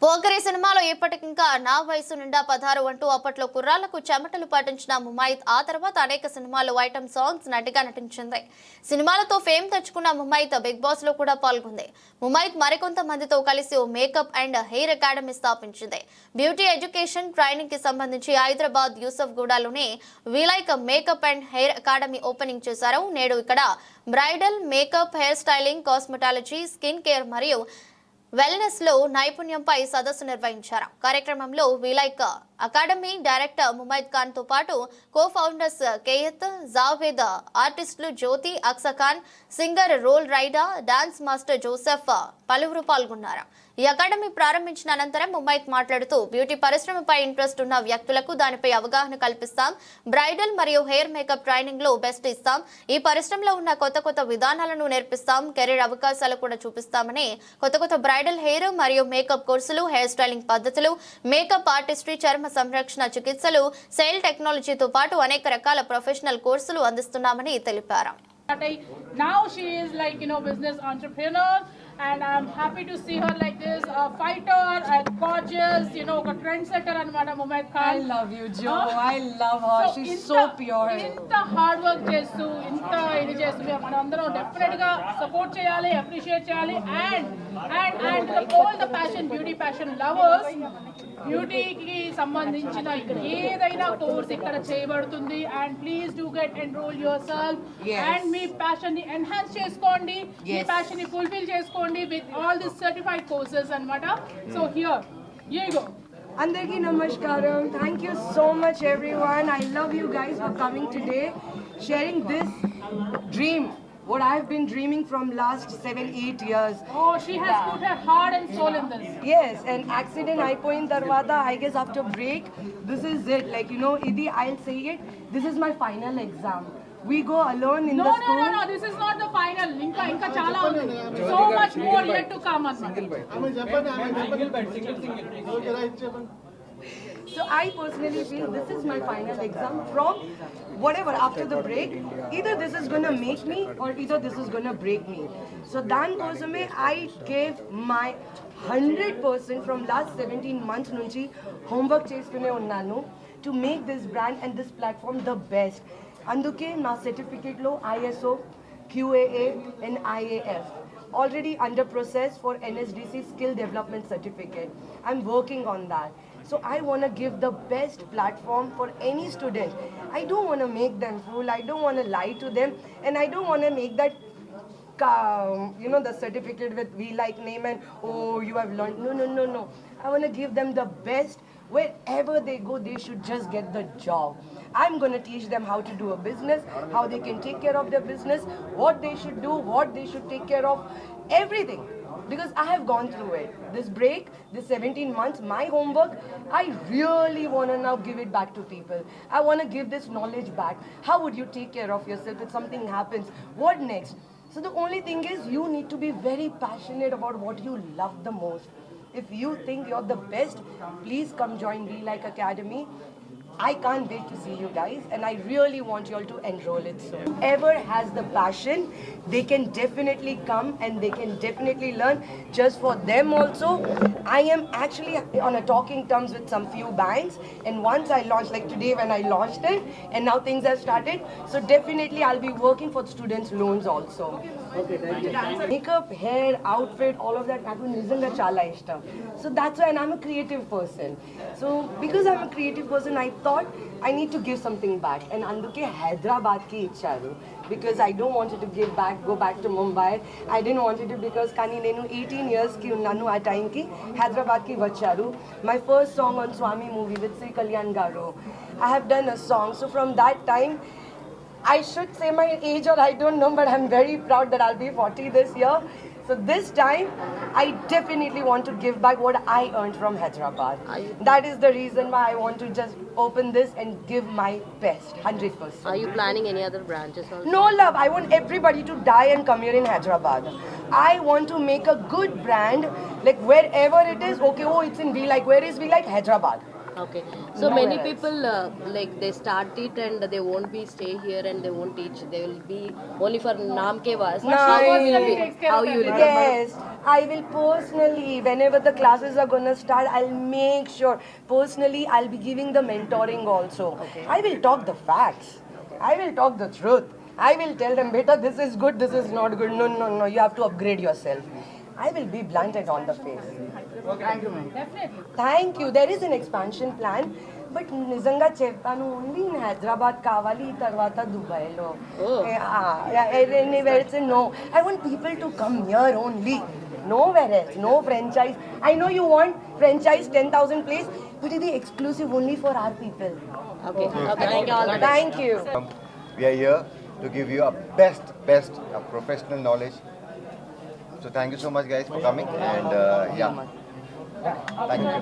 పోకరి సినిమాలో ఇప్పటికింకా నా వయసు నిండా 16 అంటూ అప్పట్లో కుర్రాళ్లకు చెమటలు పట్టించిన ముమైత్ ఆ తర్వాత అనేక సినిమాల్లో ఐటమ్ సాంగ్స్ నటిగా నటించింది. సినిమాలతో ఫేమ్ తెచ్చుకున్న ముమైత్ బిగ్ బాస్ లో కూడా పాల్గొంది. ముమైత్ మరికొంత మందితో కలిసి ఓ మేకప్ అండ్ హెయిర్ అకాడమీ స్థాపించింది. బ్యూటీ ఎడ్యుకేషన్ ట్రైనింగ్ కి సంబంధించి హైదరాబాద్ యూసఫ్ గూడలోనే we like makeup and hair academy opening చేశారు. నేడు ఇక్కడ bridal makeup, hair styling, cosmetology, skin care మరియు వెల్నెస్ లో నైపుణ్యంపై సదస్సు నిర్వహించారు. కార్యక్రమంలో we like academy director Mumaith Khan తో పాటు కో ఫౌండర్స్ కేయత్, జావేద్, ఆర్టిస్టులు Jyoti, Aqsa Khan, singer Roll Rida, dance master Joseph పలువురు పాల్గొన్నారు. ఈ అకాడమీ ప్రారంభించిన అనంతరం ముమైత్ మాట్లాడుతూ బ్యూటీ పరిశ్రమపై ఇంట్రెస్ట్ ఉన్న వ్యక్తులకు దానిపై అవగాహన కల్పిస్తాం, బ్రైడల్ మరియు హెయిర్ మేకప్ ట్రైనింగ్ లో బెస్ట్ ఇస్తాం, ఈ పరిశ్రమలో ఉన్న కొత్త విధానాలను నేర్పిస్తాం, కెరీర్ అవకాశాలు కూడా చూపిస్తామని కొత్త బ్రైడల్ హెయిర్ మరియు మేకప్ కోర్సులు, హెయిర్ స్టైలింగ్ పద్ధతులు, మేకప్ ఆర్టిస్ట్రీ, చర్మ సంరక్షణ చికిత్సలు, సెయిల్ టెక్నాలజీతో పాటు అనేక రకాల ప్రొఫెషనల్ కోర్సులు అందిస్తున్నామని తెలిపారు. Now she is like, business entrepreneur, and I'm happy to see her like this, a fighter and gorgeous, a trendsetter anamata Mumayt Khan. I love you, Joe. I love her. She's so pure. Inta hard work chestu, inta idi chestu manandaram definitely ga support cheyali, appreciate cheyali, and all the passion, beauty passion lovers, beauty కి సంబంధించిన ఏదైనా course ఇక్కడ చేయబడుతుంది. And please do get enrol yourself and మీ passion ని enhance చేసుకోండి, మీ passion ని ఫుల్ఫిల్ చేసుకోండి with all this certified courses అన్నమాట. So here you go. Andarki namaskaram. Thank you so much everyone. I love you guys for coming today, sharing this dream, what I've been dreaming from last 7-8 years. Oh, she has put her heart and soul in this. Yes, and accident అయిపోయిన తర్వాత I guess after break this is it, like idi I'll say it, this is my final exam. We go alone in the school. No, this is not the final. Inka chala undi, so much more yet to come అన్నమాట. So I personally feel this is my final exam. From whatever after the break, either this is gonna make me or either this is gonna break me. So dan kosame I gave my 100% from last 17 months nunchi homework chestune unnanu to make this brand and this platform the best. Anduke na certificate lo ISO, QAA and IAF already under process for NSDC skill development certificate. I'm working on that. So I want to give the best platform for any student. I don't want to make them fool. I don't want to lie to them, and I don't want to make that the certificate with we like name and oh you have learned. No. I want to give them the best. Wherever they go, they should just get the job. I'm going to teach them how to do a business, how they can take care of their business, what they should do, what they should take care of, everything. Because I have gone through it. This break, this 17 months, my homework, I really want to now give it back to people. I want to give this knowledge back. How would you take care of yourself if something happens? What next? So the only thing is you need to be very passionate about what you love the most. If you think you're the best, please come join Be Like Academy. I can't wait to see you guys, and I really want you all to enroll it soon. Whoever has the passion, they can definitely come and they can definitely learn. Just for them also, I am actually on a talking terms with some few banks, and once I launch, like today when I launched it, and now things have started, so definitely I'll be working for students loans also. Makeup, hair, outfit, all of that, నాకు నిజంగా చాలా ఇష్టం. So that's why, and I'm a creative person. So because I'm a creative person, I thought I need to give something back, and అందుకే హైదరాబాద్ కి ఇచ్చారు. Because I don't want it to go back to Mumbai. I didn't want it to, because కానీ నేను 18 years కి ఉన్నాను ఆ time కి హైదరాబాద్ కి వచ్చారు. My first song on Swami movie with Sri Kalyan Garu, I have done a song. So from that time, I should say my age or I don't know, but I'm very proud that I'll be 40 this year. So this time, I definitely want to give back what I earned from Hyderabad. That is the reason why I want to just open this and give my best, 100%. Are you planning any other branches also? No love, I want everybody to die and come here in Hyderabad. I want to make a good brand, like wherever it is, okay, oh it's in We Like, where is We Like? Hyderabad. Okay. So many people like they start it and they won't be stay here and they won't teach. They will be only for naam ke vas. Nice. How you will Yes, I will personally, whenever the classes are gonna start, I'll make sure. Personally, I'll be giving the mentoring also. I will talk the facts. I will talk the truth. I will tell them, beta, this is good, this is not good. No, no, no, you have to upgrade yourself. I will be blunt and on the face. Definitely. Thank you. There is an expansion plan. But నిజంగా చెప్తాను only in Hyderabad కావాలి తర్వాత దుబాయ్లో anywhere else no I want people to come here only nowhere else, no franchise. I know you want franchise 10,000 place, but it is exclusive only for our people. Okay. Okay. Thank you all. Thank you. We are here to give you a best professional knowledge. So thank you so much guys for coming and yeah, thank you.